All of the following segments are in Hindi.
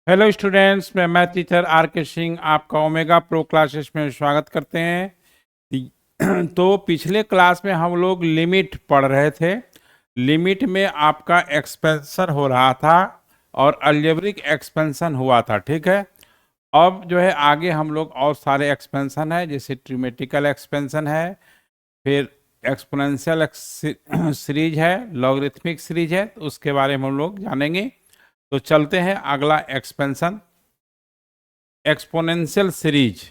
हेलो स्टूडेंट्स, मैं मैथ टीचर आर के सिंह आपका ओमेगा प्रो क्लासेस में स्वागत करते हैं। तो पिछले क्लास में हम लोग लिमिट पढ़ रहे थे। लिमिट में आपका एक्सपेंशन हो रहा था और अलजेब्रिक एक्सपेंशन हुआ था, ठीक है। अब जो है आगे हम लोग और सारे एक्सपेंशन है, जैसे ट्रिमेटिकल एक्सपेंशन है, फिर एक्सपोनेंशियल सीरीज है, लॉगरिथमिक सीरीज है, तो उसके बारे में हम लोग जानेंगे। तो चलते हैं अगला expansion, exponential series.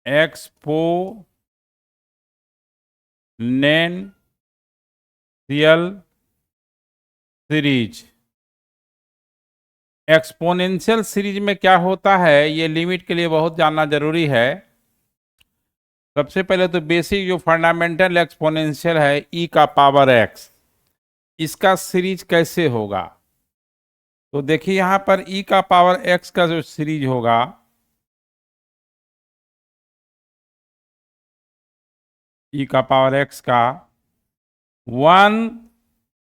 Exponential series. Exponential series में क्या होता है, ये लिमिट के लिए बहुत जानना जरूरी है। सबसे पहले तो बेसिक जो फंडामेंटल एक्सपोनेंशियल है, ई का पावर एक्स, इसका सीरीज कैसे होगा। तो देखिए यहां पर ई का पावर एक्स का जो सीरीज होगा, ई का पावर एक्स का वन,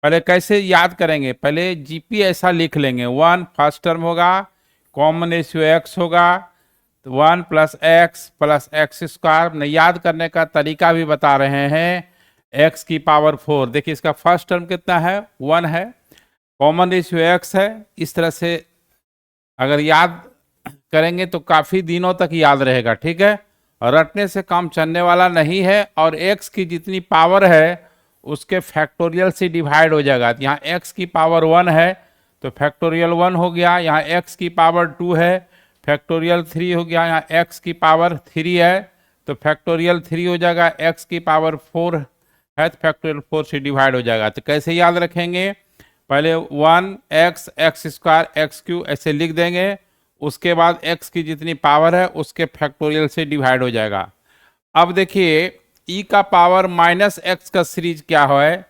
पहले कैसे याद करेंगे, पहले जीपी ऐसा लिख लेंगे। वन फर्स्ट टर्म होगा, कॉमन रेशियो एक्स होगा, तो वन प्लस एक्स स्क्वायर। याद करने का तरीका भी बता रहे हैं, एक्स की पावर फोर। देखिए इसका फर्स्ट टर्म कितना है, वन है, कॉमन रेशियो एक्स है। इस तरह से अगर याद करेंगे तो काफी दिनों तक याद रहेगा, ठीक है। और रटने से काम चलने वाला नहीं है। और एक्स की जितनी पावर है उसके फैक्टोरियल से डिवाइड हो जाएगा। तो यहाँ एक्स की पावर वन है तो फैक्टोरियल वन हो गया, यहाँ एक्स की पावर टू है फैक्टोरियल थ्री हो गया, यहाँ एक्स की पावर थ्री है तो फैक्टोरियल थ्री हो जाएगा, एक्स की पावर फोर है तो फैक्टोरियल फोर से डिवाइड हो जाएगा। तो कैसे याद रखेंगे, पहले one x x square x Q ऐसे लिख देंगे, उसके बाद एक्स की जितनी पावर है उसके फैक्टोरियल से डिवाइड हो जाएगा। अब देखिए ई का पावर माइनस एक्स का सीरीज क्या है,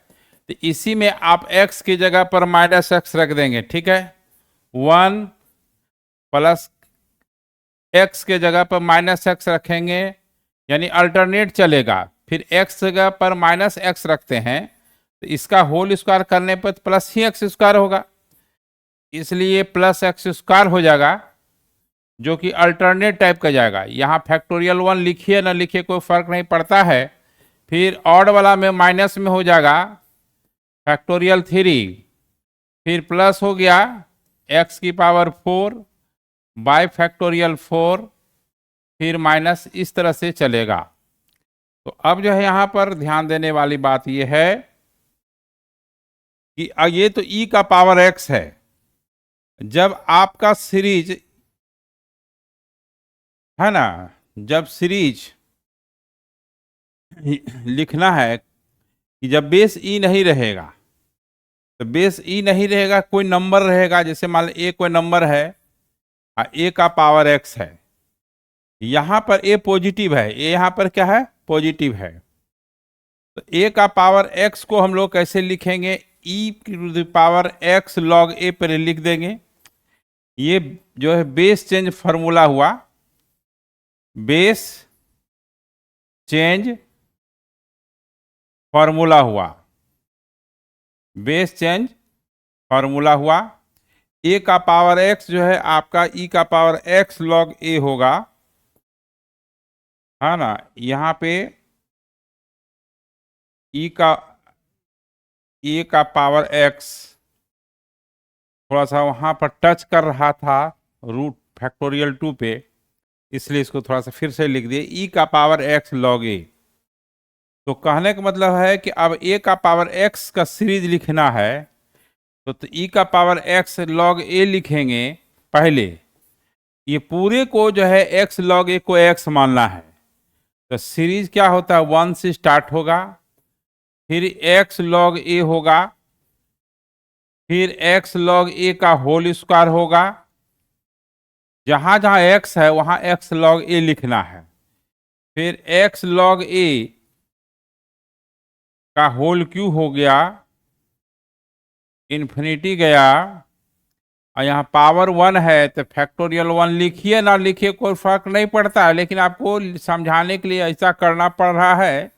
तो इसी में आप एक्स की जगह पर माइनस एक्स रख देंगे, ठीक है। वन प्लस एक्स के जगह पर माइनस एक्स रखेंगे, यानी अल्टरनेट चलेगा। फिर एक्स जगह पर माइनस एक्स रखते हैं तो इसका होल स्क्वायर करने पर प्लस ही एक्स स्क्वायर होगा, इसलिए प्लस एक्स स्क्वायर हो जाएगा, जो कि अल्टरनेट टाइप का जाएगा। यहाँ फैक्टोरियल वन लिखिए ना लिखिए कोई फर्क नहीं पड़ता है। फिर ऑड वाला में माइनस में हो जाएगा फैक्टोरियल थ्री, फिर प्लस हो गया एक्स की power four by factorial four, फिर माइनस, इस तरह से चलेगा। तो अब जो है यहाँ पर ध्यान देने वाली बात यह है कि ये तो ई का पावर एक्स है। जब आपका सीरीज है ना, जब सीरीज लिखना है कि जब बेस ई नहीं रहेगा, तो बेस ई नहीं रहेगा, कोई नंबर रहेगा, जैसे मान लो ए कोई नंबर है, ए का पावर एक्स है, यहां पर ए पॉजिटिव है, ए यहां पर क्या है, पॉजिटिव है। तो ए का पावर एक्स को हम लोग कैसे लिखेंगे, e to the power x log a पर लिख देंगे। ये जो है बेस चेंज फॉर्मूला हुआ, बेस चेंज फॉर्मूला हुआ, बेस चेंज फॉर्मूला हुआ। ए का पावर एक्स जो है आपका ई का पावर एक्स लॉग ए होगा, है ना। यहाँ पे ई का ए का पावर एक्स थोड़ा सा वहां पर टच कर रहा था रूट फैक्टोरियल टू पे, इसलिए इसको थोड़ा सा फिर से लिख दिए, ई का पावर एक्स लॉग ए। तो कहने का मतलब है कि अब ए का पावर एक्स का सीरीज लिखना है तो ई का पावर एक्स लॉग ए लिखेंगे पहले। ये पूरे को जो है एक्स लॉग ए को एक्स मानना है, तो सीरीज क्या होता है, वन से स्टार्ट होगा, फिर एक्स लॉग ए होगा, फिर एक्स लॉग ए का होल स्क्वायर होगा, जहां जहां एक्स है वहां एक्स लॉग ए लिखना है, फिर एक्स लॉग ए का होल क्यू हो गया, इन्फिनिटी गया, और यहाँ पावर वन है तो फैक्टोरियल वन लिखिए ना लिखिए कोई फर्क नहीं पड़ता है, लेकिन आपको समझाने के लिए ऐसा करना पड़ रहा है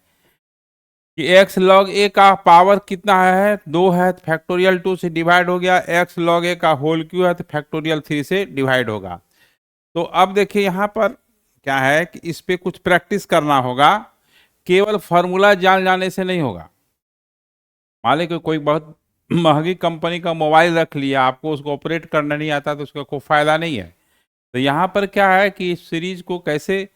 कि एक्स लॉग ए का पावर कितना है, 2 है, तो फैक्टोरियल 2 से डिवाइड हो गया। एक्स लॉग ए का होल क्यू है तो फैक्टोरियल 3 से डिवाइड होगा। तो अब देखिए यहाँ पर क्या है कि इस पे कुछ प्रैक्टिस करना होगा, केवल फॉर्मूला जान जाने से नहीं होगा। मान लीजिए कि कोई बहुत महंगी कंपनी का मोबाइल रख लिया, आपको उसको ऑपरेट करना नहीं आता तो उसका कोई फायदा नहीं है। तो यहाँ पर क्या है कि इस सीरीज को कैसे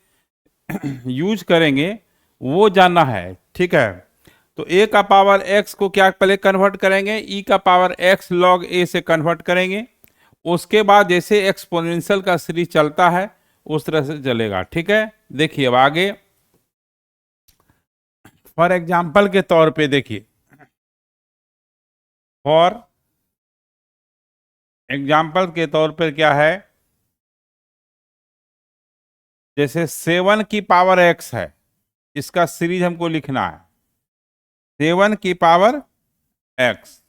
यूज करेंगे वो जानना है, ठीक है। तो ए का पावर एक्स को क्या पहले कन्वर्ट करेंगे, ई का पावर एक्स लॉग ए से कन्वर्ट करेंगे। उसके बाद जैसे एक्सपोनेंशियल का सीरीज चलता है उस तरह से चलेगा, ठीक है। देखिए अब आगे फॉर एग्जाम्पल के तौर पे देखिए, फॉर एग्जाम्पल के तौर पर क्या है, जैसे 7 की पावर एक्स है, इसका सीरीज हमको लिखना है। 7 की पावर एक्स,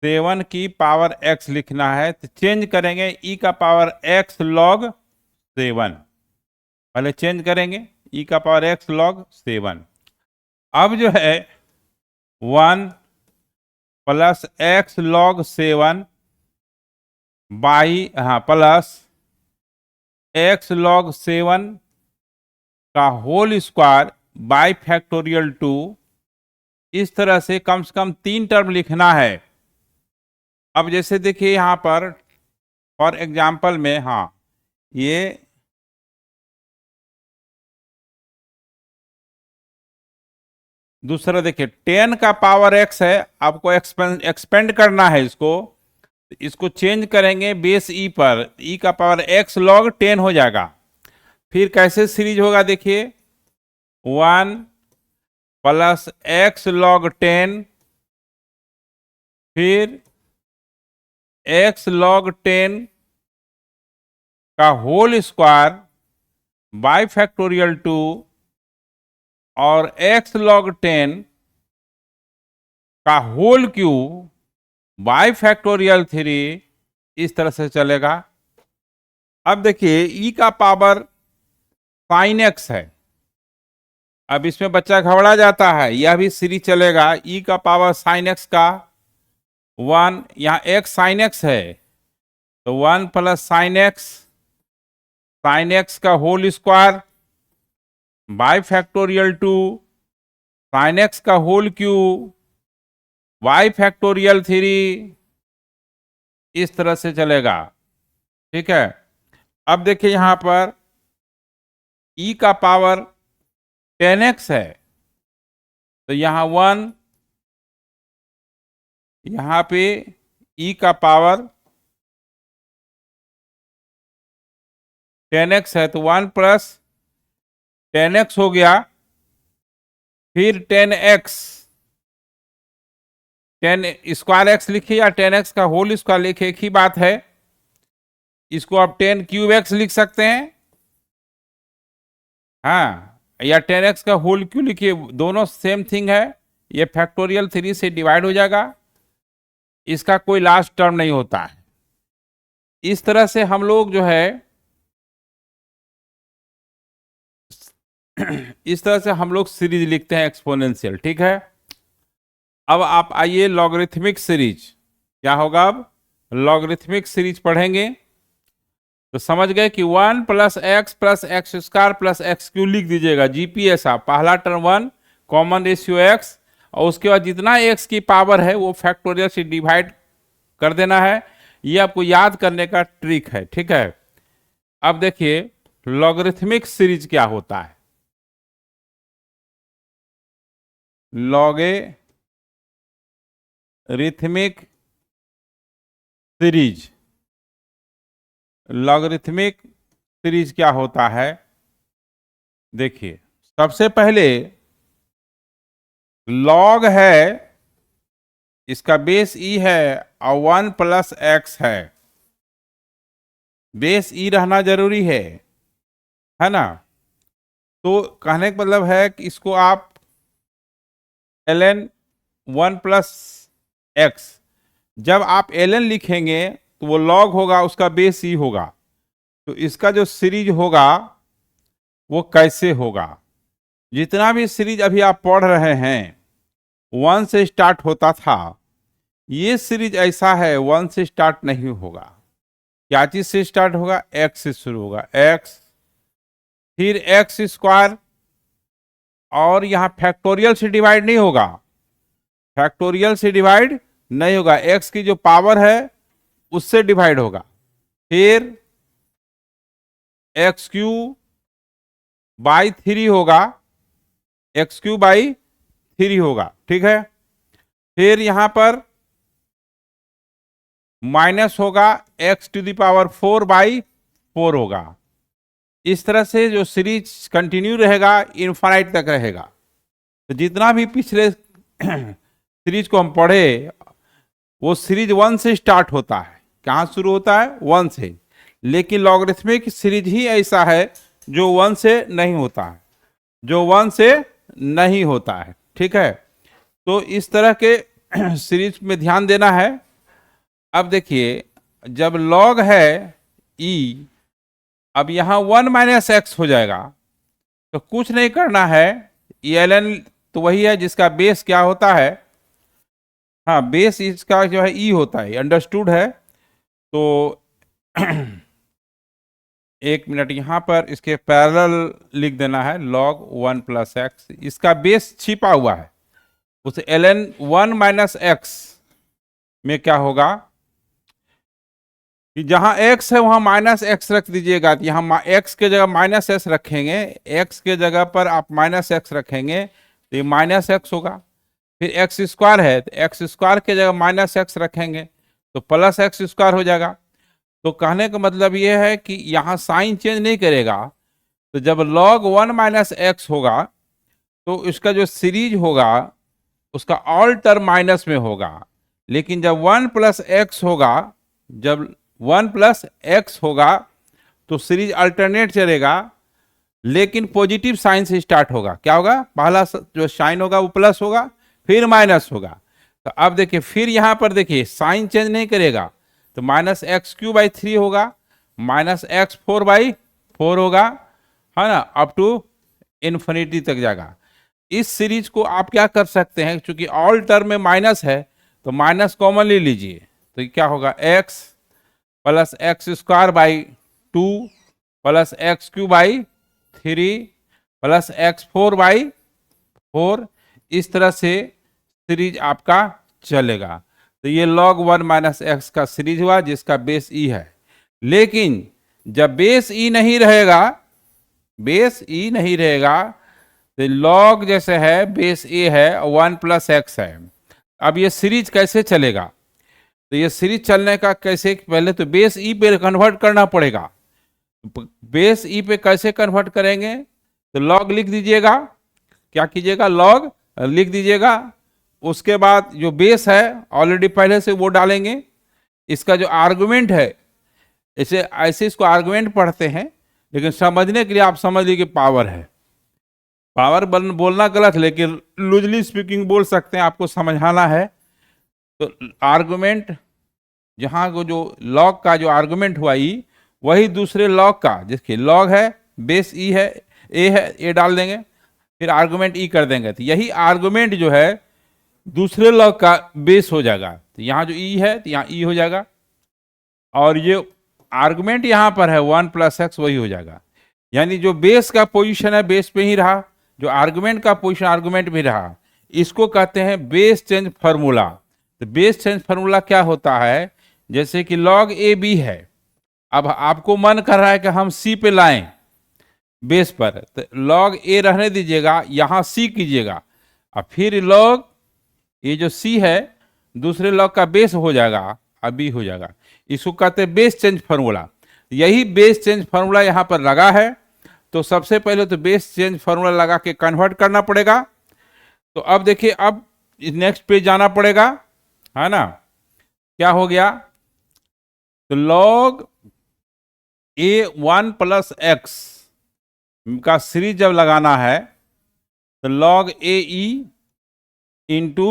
7 की पावर एक्स लिखना है तो चेंज करेंगे ई का पावर एक्स लॉग 7। पहले चेंज करेंगे ई का पावर एक्स लॉग 7। अब जो है 1 plus x log 7 by plus x log 7 का होल स्क्वायर बाई फैक्टोरियल 2। इस तरह से कम 3 टर्म लिखना है। अब जैसे देखिए यहाँ पर फॉर एग्जाम्पल में, हाँ ये दूसरा देखिए 10 का पावर एक्स है, आपको एक्सपेंड करना है इसको चेंज करेंगे बेस ई पर, ई का पावर एक्स लॉग 10 हो जाएगा। फिर कैसे सीरीज होगा देखिए, 1 प्लस एक्स लॉग 10 फिर एक्स लॉग 10 का होल स्क्वायर बाई फैक्टोरियल 2 और एक्स लॉग 10 का होल क्यूब बाई फैक्टोरियल 3। इस तरह से चलेगा। अब देखिए ई का पावर साइन एक्स है, अब इसमें बच्चा घबरा जाता है, यह भी सीरीज चलेगा। ई का पावर साइन एक्स का 1, यहाँ एक्स साइन एक्स है तो 1 प्लस साइन एक्स का whole square by factorial 2 sine x का होल क्यूब बाई फैक्टोरियल 3। इस तरह से चलेगा, ठीक है। अब देखिए यहां पर ई का पावर 10x है तो यहाँ 1, यहाँ पे ई का पावर 10x है तो 1 प्लस 10x हो गया, फिर 10x, 10 स्क्वायर एक्स लिखिए या 10x का होल स्क्वायर लिखिए, एक ही बात है। इसको आप 10 क्यूब एक्स लिख सकते हैं, हाँ, या 10x का होल क्यू लिखिए, दोनों सेम थिंग है। ये फैक्टोरियल 3 से डिवाइड हो जाएगा, इसका कोई लास्ट टर्म नहीं होता है। इस तरह से हम लोग जो है इस तरह से हम लोग सीरीज लिखते हैं एक्सपोनेंशियल, ठीक है। अब आप आइए लॉगरिथमिक सीरीज, क्या होगा, अब लॉगरिथमिक सीरीज पढ़ेंगे तो समझ गए कि 1 plus x square plus x Q लिख दीजिएगा जीपीएस। आप पहला टर्म 1 कॉमन रेशियो एक्स और उसके बाद जितना एक्स की पावर है वो फैक्टोरियल से डिवाइड कर देना है। ये आपको याद करने का ट्रिक है, ठीक है। अब देखिए लॉगरिथमिक सीरीज क्या होता है। लॉगरिथमिक सीरीज, लॉगरिथमिक सीरीज क्या होता है, देखिए सबसे पहले लॉग है, इसका बेस ई है और 1 प्लस एक्स है, बेस ई रहना जरूरी है ना। तो कहने का मतलब है कि इसको आप ln 1 प्लस एक्स, जब आप ln लिखेंगे तो वो लॉग होगा, उसका बेस ई होगा। तो इसका जो सीरीज होगा वो कैसे होगा। जितना भी सीरीज अभी आप पढ़ रहे हैं 1 से स्टार्ट होता था, ये सीरीज ऐसा है 1 से स्टार्ट नहीं होगा। क्या चीज से स्टार्ट होगा? एक्स से शुरू होगा, एक्स, फिर एक्स स्क्वायर, और यहां फैक्टोरियल से डिवाइड नहीं होगा, फैक्टोरियल से डिवाइड नहीं होगा, एक्स की जो पावर है उससे डिवाइड होगा। फिर एक्स क्यू बाई 3 होगा, एक्स क्यू बाई 3 होगा, ठीक है। फिर यहां पर माइनस होगा, x to the power 4 by 4 होगा। इस तरह से जो सीरीज कंटिन्यू रहेगा, इनफाइनाइट तक रहेगा। तो जितना भी पिछले सीरीज को हम पढ़े, वो सीरीज 1 से स्टार्ट होता है। कहाँ शुरू होता है? 1 से। लेकिन लॉगरिथमिक सीरीज ही ऐसा है जो 1 से नहीं होता है, जो 1 से नहीं होता है, ठीक है। तो इस तरह के सीरीज में ध्यान देना है। अब देखिए, जब लॉग है ई, अब यहां 1 माइनस एक्स हो जाएगा, तो कुछ नहीं करना है। ln तो वही है जिसका बेस क्या होता है, हाँ, बेस इसका जो है ई होता है, अंडरस्टूड है। तो एक मिनट, यहां पर इसके पैरेलल लिख देना है, log 1 प्लस एक्स, इसका बेस छिपा हुआ है। उस ln 1 माइनस एक्स में क्या होगा कि जहां x है वहां माइनस एक्स रख दीजिएगा। तो यहाँ x के जगह माइनस एक्स रखेंगे, x के जगह पर आप माइनस एक्स रखेंगे तो ये माइनस एक्स होगा। फिर एक्स स्क्वायर है तो एक्स स्क्वायर के जगह माइनस एक्स रखेंगे तो प्लस एक्स स्क्वायर हो जाएगा। तो कहने का मतलब ये है कि यहाँ साइन चेंज नहीं करेगा। तो जब log 1 माइनस एक्स होगा तो इसका जो सीरीज होगा उसका ऑल टर्म माइनस में होगा। लेकिन जब 1 प्लस एक्स होगा, जब 1 प्लस एक्स होगा तो सीरीज अल्टरनेट चलेगा, लेकिन पॉजिटिव साइन से स्टार्ट होगा। क्या होगा? पहला जो साइन होगा वो प्लस होगा, फिर माइनस होगा। तो अब देखिए, फिर यहां पर देखिए साइन चेंज नहीं करेगा, तो माइनस एक्स क्यू बाई 3 होगा, माइनस एक्स 4 बाई 4 होगा, है ना, अप टू इन्फिनिटी तक जाएगा। इस सीरीज को आप क्या कर सकते हैं, क्योंकि ऑल टर्म में माइनस है तो माइनस कॉमन ले लीजिए, तो ये क्या होगा? X plus x square by 2 plus x Q by 3 plus x 4 by 4। इस तरह से सीरीज आपका चलेगा। तो ये log 1 माइनस एक्स का सीरीज हुआ जिसका बेस ई है। लेकिन जब बेस ई नहीं रहेगा, बेस ई नहीं रहेगा, तो log जैसे है बेस ए है, 1 प्लस एक्स है। अब ये सीरीज कैसे चलेगा? तो ये सीरीज चलने का कैसे, पहले तो बेस ई पे कन्वर्ट करना पड़ेगा। बेस ई पे कैसे कन्वर्ट करेंगे? तो log लिख दीजिएगा, क्या कीजिएगा? log लिख दीजिएगा। उसके बाद जो बेस है ऑलरेडी पहले से वो डालेंगे। इसका जो आर्गुमेंट है, इसे ऐसे इसको आर्गुमेंट पढ़ते हैं, लेकिन समझने के लिए आप समझ लीजिए पावर है। पावर बोलना गलत, लेकिन लूजली स्पीकिंग बोल सकते हैं, आपको समझाना है। तो आर्गुमेंट, जहां को जो लॉग का जो आर्गुमेंट हुआ ई, वही दूसरे लॉग का, जिसके लॉग है बेस ई है, ए है, ए डाल देंगे, फिर आर्गुमेंट ई कर देंगे। तो यही आर्गुमेंट जो है दूसरे लॉग का बेस हो जाएगा। तो यहाँ जो ई है तो यहाँ ई हो जाएगा, और ये आर्गुमेंट यहाँ पर है 1 प्लस एक्स, वही हो जाएगा। यानी जो बेस का पोजीशन है बेस पे ही रहा, जो आर्गुमेंट का पोजीशन आर्गुमेंट में रहा। इसको कहते हैं बेस चेंज फार्मूला। तो बेस चेंज फार्मूला क्या होता है? जैसे कि log ए बी है, अब आपको मन कर रहा है कि हम सी पे लाएं बेस पर, तो log ए रहने दीजिएगा, यहां सी कीजिएगा, और फिर log ये जो सी है दूसरे log का बेस हो जाएगा, बी हो जाएगा। इसको कहते हैं बेस चेंज फार्मूला। यही बेस चेंज फार्मूला यहां पर लगा है। तो सबसे पहले तो बेस चेंज फार्मूला लगा के कन्वर्ट करना पड़ेगा। तो अब देखिए, अब नेक्स्ट पेज जाना पड़ेगा, है ना। क्या हो गया? तो log ए 1 प्लस एक्स का सीरीज जब लगाना है तो log ए ई इंटू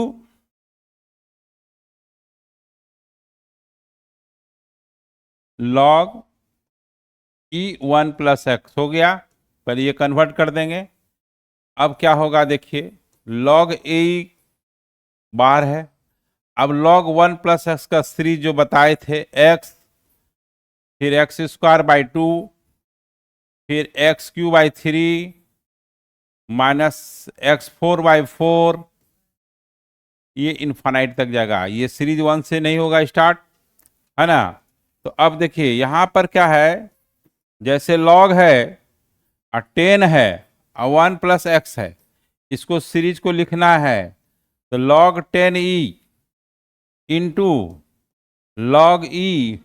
log ई 1 प्लस एक्स हो गया। पहले ये कन्वर्ट कर देंगे। अब क्या होगा देखिए, log a बार है। अब log 1 प्लस एक्स का सीरीज जो बताए थे, x, फिर एक्स स्क्वायर बाई 2, फिर x Q by 3 minus x4/4, ये इन्फानाइट तक जाएगा। ये सीरीज 1 से नहीं होगा स्टार्ट, है ना। तो अब देखिए यहां पर क्या है, जैसे लॉग है और 10 है और 1 प्लस एक्स है, इसको सीरीज को लिखना है तो log 10e into log e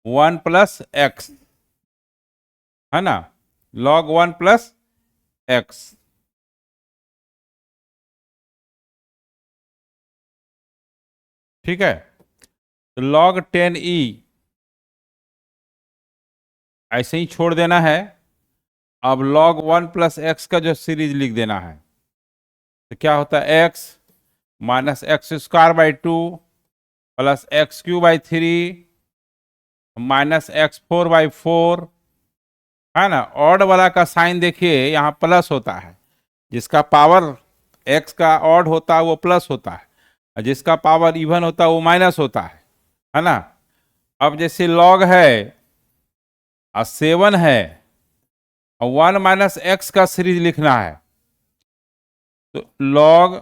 1 plus x, है ना, log 1 प्लस एक्स। ठीक है, तो log 10e ऐसे ही छोड़ देना है। अब log 1 प्लस एक्स का जो सीरीज लिख देना है, तो क्या होता है, x minus x square by 2 plus x Q by 3 minus x4/4, है ना। ऑड वाला का साइन देखिए यहाँ प्लस होता है, जिसका पावर x का ऑड होता है वो प्लस होता है, और जिसका पावर इवन होता है वो माइनस होता है ना। अब जैसे log है और 7 है और 1 माइनस एक्स का सीरीज लिखना है, तो log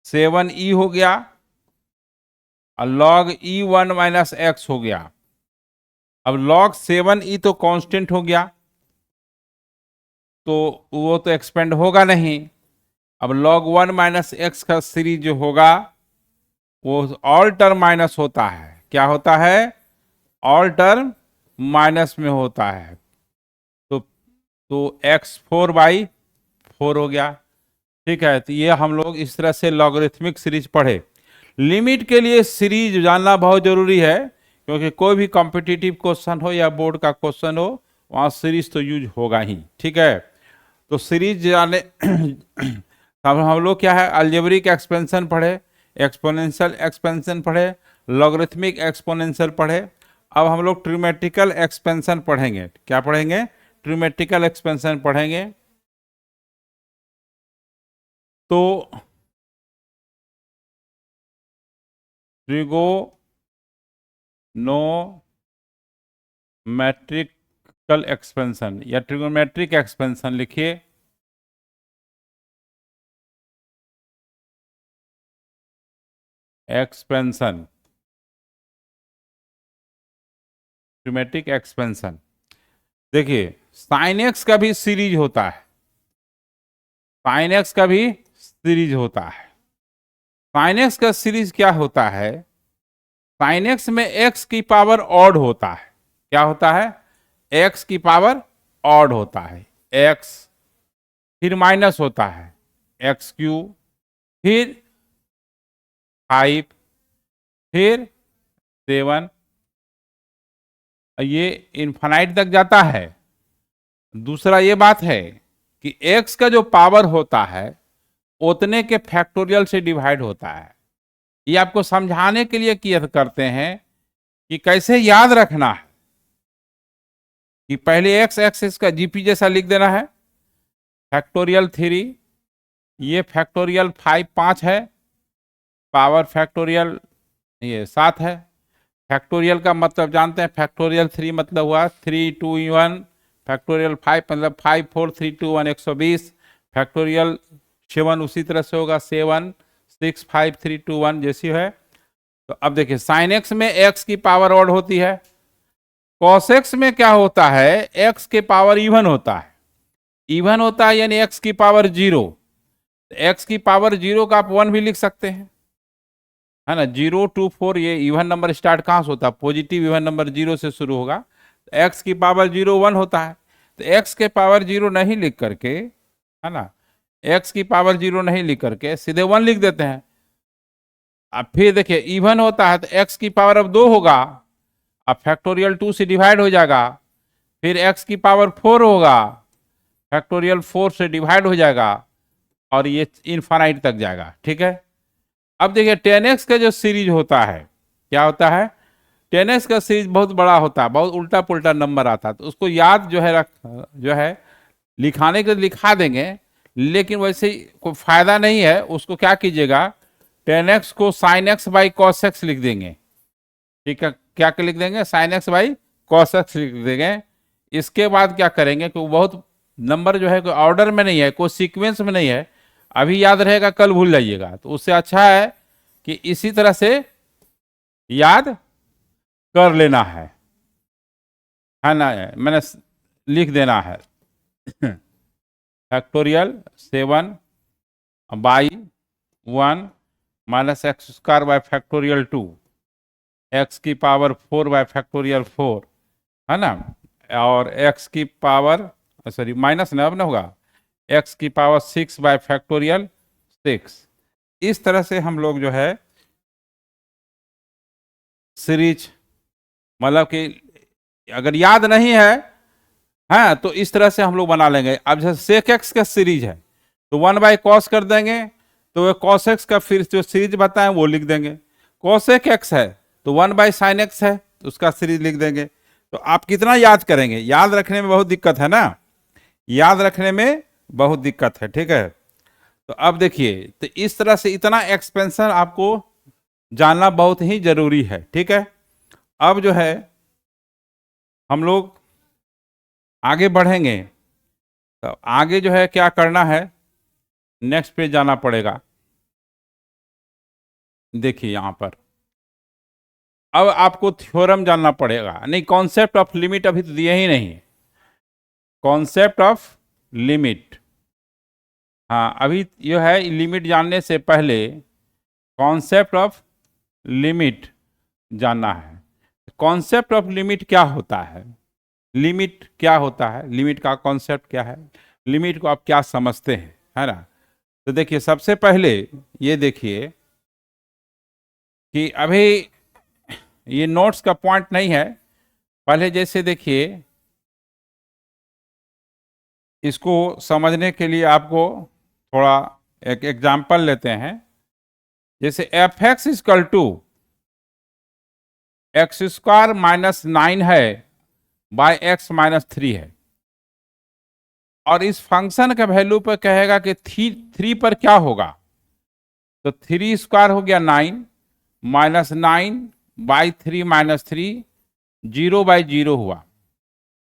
7e हो गया और log e 1 माइनस एक्स हो गया। अब log 7e तो कांस्टेंट हो गया, तो वो तो एक्सपेंड होगा नहीं। अब log 1 माइनस एक्स का सीरीज जो होगा वो ऑल टर्म माइनस होता है। क्या होता है, ऑल टर्म माइनस में होता है। तो x4/4 हो गया। ठीक है, तो ये हम लोग इस तरह से लॉगरिथमिक सीरीज पढ़े। लिमिट के लिए सीरीज जानना बहुत जरूरी है, क्योंकि कोई भी कॉम्पिटिटिव क्वेश्चन हो या बोर्ड का क्वेश्चन हो, वहाँ सीरीज तो यूज होगा ही। ठीक है, तो सीरीज जाने अब हम लोग क्या है, अलजेब्रिक एक्सपेंशन पढ़े, एक्सपोनेंशियल एक्सपेंशन पढ़े, लॉगरिथमिक एक्सपोनेंशियल पढ़े। अब हम लोग ट्रिमेट्रिकल एक्सपेंशन पढ़ेंगे। क्या पढ़ेंगे, ट्रिमेट्रिकल एक्सपेंशन पढ़ेंगे। तो ट्रिगोनोमेट्रिकल एक्सपेंशन या ट्रिगोनोमेट्रिक एक्सपेंशन लिखिए। Expansion, trimetric expansion. देखिए साइन एक्स का भी सीरीज होता है, साइन एक्स का भी सीरीज होता है। साइन एक्स का सीरीज क्या होता है, साइन एक्स में एक्स की पावर ऑड होता है। क्या होता है, एक्स की पावर ऑड होता है। एक्स फिर माइनस होता है एक्स क्यू, फिर 5, फिर 7, ये इन्फानाइट तक जाता है। दूसरा ये बात है कि x का जो पावर होता है उतने के फैक्टोरियल से डिवाइड होता है। ये आपको समझाने के लिए किया करते हैं कि कैसे याद रखना है, कि पहले x एक्सिस का जीपी जैसा लिख देना है, फैक्टोरियल 3, ये फैक्टोरियल 5 है, पावर फैक्टोरियल ये 7 है। फैक्टोरियल का मतलब जानते हैं, फैक्टोरियल 3 मतलब हुआ 3 2 1, फैक्टोरियल 5 मतलब 5 4 3 2 1 120, फैक्टोरियल 7 उसी तरह से होगा 7 6 5 3 2 1 जैसी है। तो अब देखिए साइन एक्स में एक्स की पावर ऑड होती है, कॉस एक्स में क्या होता है, एक्स के पावर इवन होता है। इवन होता है यानी एक्स की पावर 0, एक्स की पावर 0 का आप 1 भी लिख सकते हैं, है ना। 0 2 4 ये इवन नंबर स्टार्ट कहाँ से होता है, पॉजिटिव इवन नंबर 0 से शुरू होगा। एक्स की पावर 0 1 होता है, तो एक्स के पावर 0 नहीं लिख करके, है ना, एक्स की पावर 0 नहीं लिख करके सीधे 1 लिख देते हैं। अब फिर देखिए इवन होता है तो एक्स की पावर अब 2 होगा, अब फैक्टोरियल 2 से डिवाइड हो जाएगा, फिर एक्स की पावर 4 होगा, फैक्टोरियल 4 से डिवाइड हो जाएगा और ये इनफाइनाइट तक जाएगा। ठीक है, अब देखिए 10x का जो सीरीज होता है, क्या होता है, 10x का सीरीज बहुत बड़ा होता है, बहुत उल्टा पुल्टा नंबर आता है, तो उसको याद जो है लिखाने के लिखा देंगे, लेकिन वैसे कोई फायदा नहीं है। उसको क्या कीजिएगा, 10x को sin x by cos x लिख देंगे। ठीक है, क्या लिख देंगे, sin x by cos x लिख देंगे। इसके बाद क्या करेंगे कि बहुत नंबर जो है कोई ऑर्डर में नहीं है, कोई सीक्वेंस में नहीं है, अभी याद रहेगा कल भूल जाइएगा। तो उससे अच्छा है कि इसी तरह से याद कर लेना है ना, मैंने लिख देना है factorial 7 by 1 minus x square by factorial 2, x की पावर 4 बाय फैक्टोरियल 4, है ना, और एक्स की पावर सॉरी माइनस न अब ना होगा, एक्स की पावर 6 बाय फैक्टोरियल 6। इस तरह से हम लोग जो है सीरीज, मतलब कि अगर याद नहीं है हाँ तो इस तरह से हम लोग बना लेंगे। अब जैसे सेक एक्स का सीरीज है तो 1 बाई कॉस कर देंगे, तो वो कॉस एक्स का फिर जो सीरीज बताएं वो लिख देंगे। कॉसेक एक्स है तो 1 बाई साइन एक्स है तो उसका सीरीज लिख देंगे। तो आप कितना याद करेंगे, याद रखने में बहुत दिक्कत है ना, याद रखने में बहुत दिक्कत है। ठीक है, तो अब देखिए, तो इस तरह से इतना एक्सपेंशन आपको जानना बहुत ही जरूरी है। ठीक है, अब जो है हम लोग आगे बढ़ेंगे, तो आगे जो है क्या करना है, नेक्स्ट पेज जाना पड़ेगा। देखिए यहां पर अब आपको थ्योरम जानना पड़ेगा, नहीं कॉन्सेप्ट ऑफ लिमिट अभी तो दिए ही नहीं, कॉन्सेप्ट ऑफ लिमिट। हाँ, अभी जो है लिमिट जानने से पहले कॉन्सेप्ट ऑफ लिमिट जानना है। कॉन्सेप्ट ऑफ लिमिट क्या होता है, लिमिट क्या होता है, लिमिट का कॉन्सेप्ट क्या है, लिमिट को आप क्या समझते हैं, है ना। तो देखिए सबसे पहले ये देखिए कि अभी ये नोट्स का पॉइंट नहीं है, पहले जैसे देखिए इसको समझने के लिए आपको थोड़ा एक एग्जाम्पल लेते हैं। जैसे f x equal to x square minus 9 है बाय एक्स माइनस 3 है, और इस फंक्शन के वैल्यू पर कहेगा कि 3 पर क्या होगा, तो 3 स्क्वायर हो गया 9 माइनस 9 बाई 3 माइनस 3, 0 बाई 0 हुआ।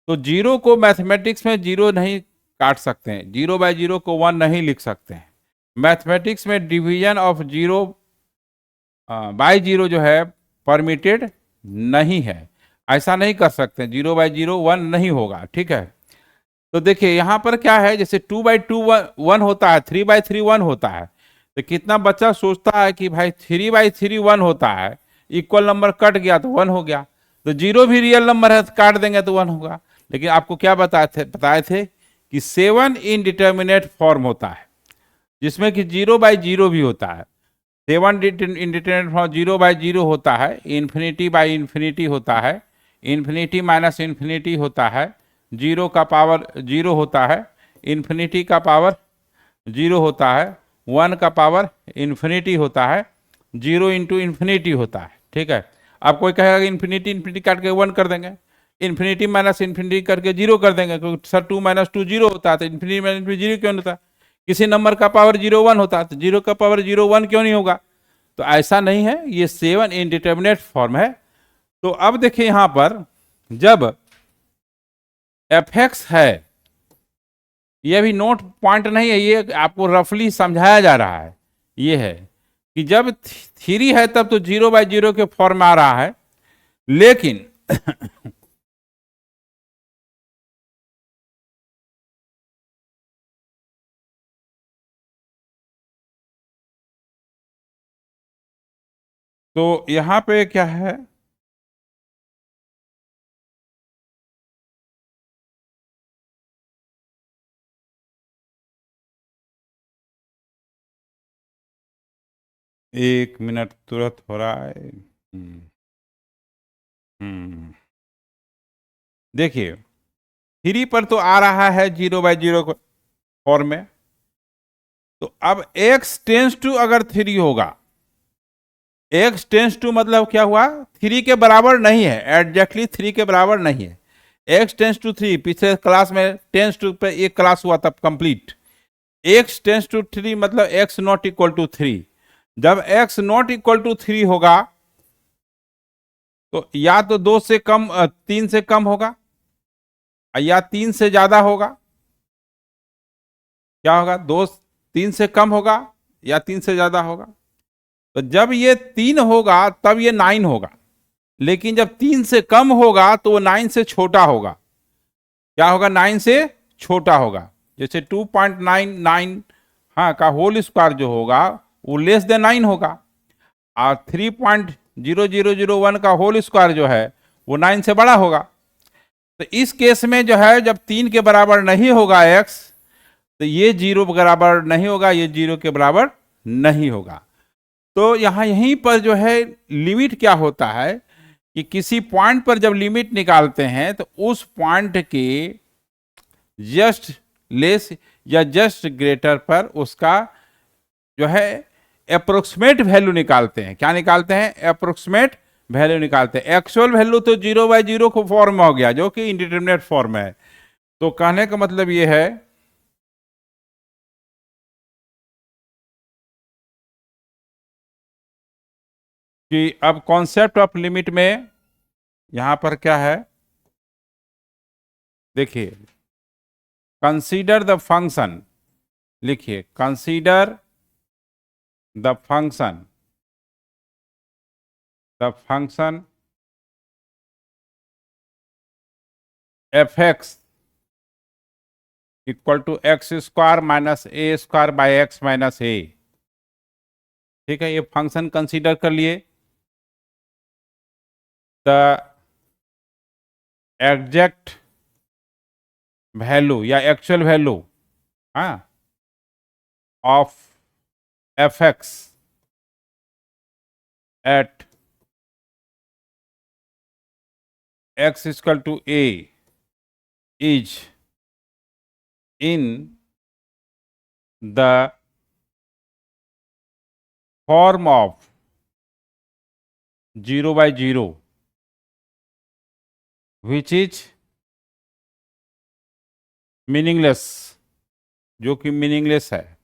तो 0 को मैथमेटिक्स में 0 नहीं काट सकते हैं, 0 बाई 0 को 1 नहीं लिख सकते हैं। मैथमेटिक्स में डिवीजन ऑफ 0 बाई 0 जो है परमिटेड नहीं है, ऐसा नहीं कर सकते, 0 बाई 0 1 नहीं होगा। ठीक है, तो देखिए यहाँ पर क्या है, जैसे 2 बाई 2 1 होता है, 3 बाई 3 1 होता है, तो कितना बच्चा सोचता है कि भाई 3 बाई 3 1 होता है, इक्वल नंबर कट गया तो 1 हो गया, तो 0 भी रियल नंबर है तो काट देंगे तो 1 होगा। लेकिन आपको क्या बताए थे कि 7 इनडिटर्मिनेट फॉर्म होता है, जिसमें कि 0 बाई 0 भी होता है, 7 इनडिटर्मिनेट फॉर्म 0 बाई 0 होता है, इन्फिनिटी बाई इन्फिनिटी होता है, इन्फिनिटी माइनस इन्फिनिटी होता है, 0 का पावर 0 होता है, इन्फिनिटी का पावर 0 होता है, 1 का पावर इन्फिनिटी होता है, 0 इंटू इन्फिनिटी होता है। ठीक है, अब कोई कहेगा कि इन्फिनिटी इन्फिनिटी काट के 1 कर देंगे, इन्फिनिटी माइनस इन्फिनिटी करके 0 कर देंगे, क्योंकि सर 2 माइनस 2 0 होता है, तो इन्फिनिटी माइनस इन्फिनिटी 0 क्यों नहीं होता, किसी नंबर का पावर 0 1 होता है तो 0 का पावर 0 1 क्यों नहीं होगा। तो ऐसा नहीं है, ये 7 इनडिटर्मिनेट फॉर्म है। तो अब देखिए यहां पर जब एफ एक्स है, ये भी नोट पॉइंट नहीं है, ये आपको रफली समझाया जा रहा है, ये है कि जब 3 है तब तो 0 बाई 0 के फॉर्म में आ रहा है, लेकिन तो यहां पे क्या है, एक मिनट तुरंत हो रहा है। देखिए 3 पर तो आ रहा है 0 बाई 0 फॉर्म में, तो अब x टेंस टू अगर 3 होगा, x टेंस टू मतलब क्या हुआ, 3 के बराबर नहीं है, एग्जैक्टली 3 के बराबर नहीं है, x टेंस टू 3, पिछले क्लास में टेंस टू पे एक क्लास हुआ तब कंप्लीट। x टेंस टू 3 मतलब x नॉट इक्वल टू 3। जब x नॉट इक्वल टू 3 होगा तो या तो 2 से कम 3 से कम होगा या 3 से ज्यादा होगा। क्या होगा? 2 3 से कम होगा या 3 से ज्यादा होगा। तो जब ये 3 होगा तब ये 9 होगा, लेकिन जब 3 से कम होगा तो वो 9 से छोटा होगा। क्या होगा? 9 से छोटा होगा। जैसे 2.99 हाँ का होल स्क्वायर जो होगा वो लेस देन 9 होगा, और 3.0001 का होल स्क्वायर जो है वो 9 से बड़ा होगा। तो इस केस में जो है जब 3 के बराबर नहीं होगा x, तो ये 0 के बराबर नहीं होगा, ये 0 के बराबर नहीं होगा। तो यहीं पर जो है लिमिट क्या होता है कि किसी पॉइंट पर जब लिमिट निकालते हैं तो उस पॉइंट के जस्ट लेस या जस्ट ग्रेटर पर उसका जो है अप्रोक्सीमेट वैल्यू निकालते हैं। क्या निकालते हैं? अप्रोक्सीमेट वैल्यू निकालते हैं। एक्चुअल वैल्यू तो 0/0 को फॉर्म में हो गया जो कि इंडिटरमिनेट फॉर्म है। तो कहने का मतलब ये है कि अब कॉन्सेप्ट ऑफ लिमिट में यहां पर क्या है, देखिए कंसीडर द फंक्शन, लिखिए consider the function f(x) equal to x square minus a square by x minus a. ठीक है, ये फंक्शन कंसीडर कर लिए। द एग्जैक्ट वैल्यू या एक्चुअल वैल्यू हाँ ऑफ f(x) एट x इक्वल टू a is in the form of 0/0 which is meaningless, जो कि मीनिंगलेस है,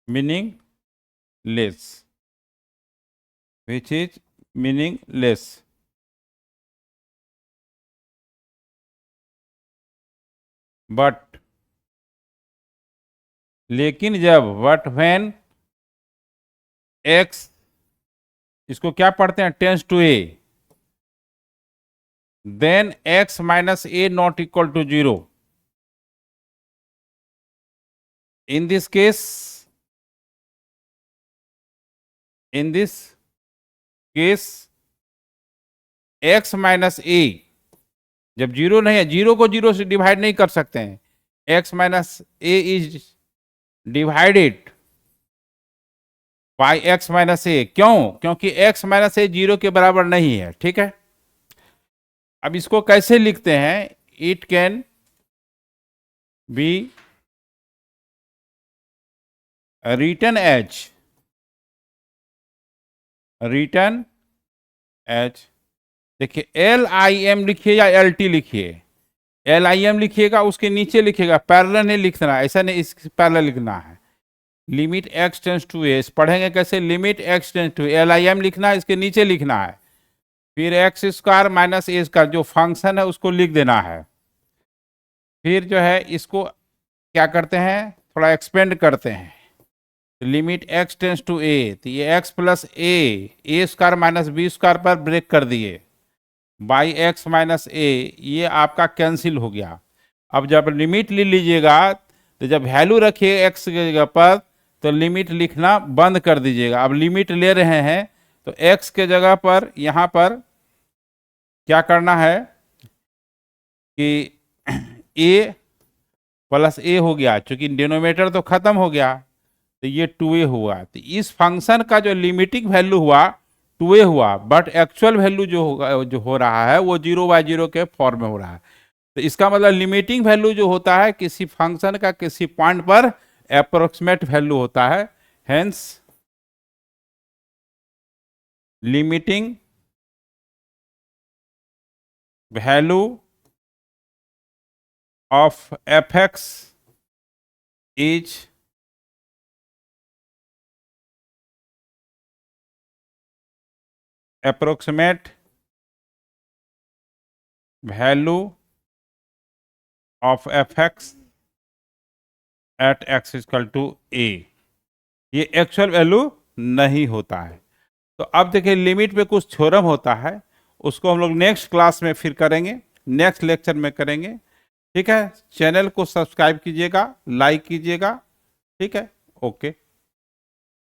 meaningless, which is meaningless. But लेकिन जब व्हेन x, इसको क्या पढ़ते हैं? Tense to a, then x minus a not equal to 0। In this case x minus a जब 0 नहीं है, 0 को 0 से डिवाइड नहीं कर सकते हैं, x minus a is divided by x minus a। क्यों? क्योंकि x माइनस a 0 के बराबर नहीं है। ठीक है, अब इसको कैसे लिखते हैं? It can be written as, देखिए LIM लिखिए या LT लिखिए। LIM लिखिएगा, उसके नीचे लिखिएगा, पैरेलल नहीं लिखना, ऐसा नहीं, इस पैरेलल लिखना है। Limit x tends to a पढ़ेंगे कैसे? Limit x tends to LIM लिखना है, इसके नीचे लिखना है, फिर x square minus a square जो फंक्शन है उसको लिख देना है। फिर जो है इसको क्या करते हैं? थोड़ा एक्सपेंड करते हैं। Limit x tends to a, तो ये x plus a square minus b square पर ब्रेक कर दिए बाई एक्स माइनस ए, ये आपका कैंसिल हो गया। अब जब लिमिट ले लीजिएगा तो जब वैल्यू रखिए x की जगह पर तो लिमिट लिखना बंद कर दीजिएगा। अब लिमिट ले रहे हैं तो x के जगह पर यहाँ पर क्या करना है कि a प्लस a हो गया, चूंकि डिनोमिनेटर तो खत्म हो गया तो ये 2a हुआ। तो इस फंक्शन का जो लिमिटिंग वैल्यू हुआ 2a हुआ, बट एक्चुअल वैल्यू जो होगा, जो हो रहा है वो 0/0 के फॉर्म में हो रहा है। तो इसका मतलब लिमिटिंग वैल्यू जो होता है किसी फंक्शन का किसी पॉइंट पर अप्रोक्सीमेट वैल्यू होता है। Hence limiting value of F x is approximate value of fx at x is equal to a। ये एक्चुअल वैल्यू नहीं होता है। तो अब देखिए लिमिट पे कुछ थ्योरम होता है, उसको हम लोग नेक्स्ट क्लास में फिर करेंगे, नेक्स्ट लेक्चर में करेंगे। ठीक है, चैनल को सब्सक्राइब कीजिएगा, लाइक कीजिएगा। ठीक है, ओके।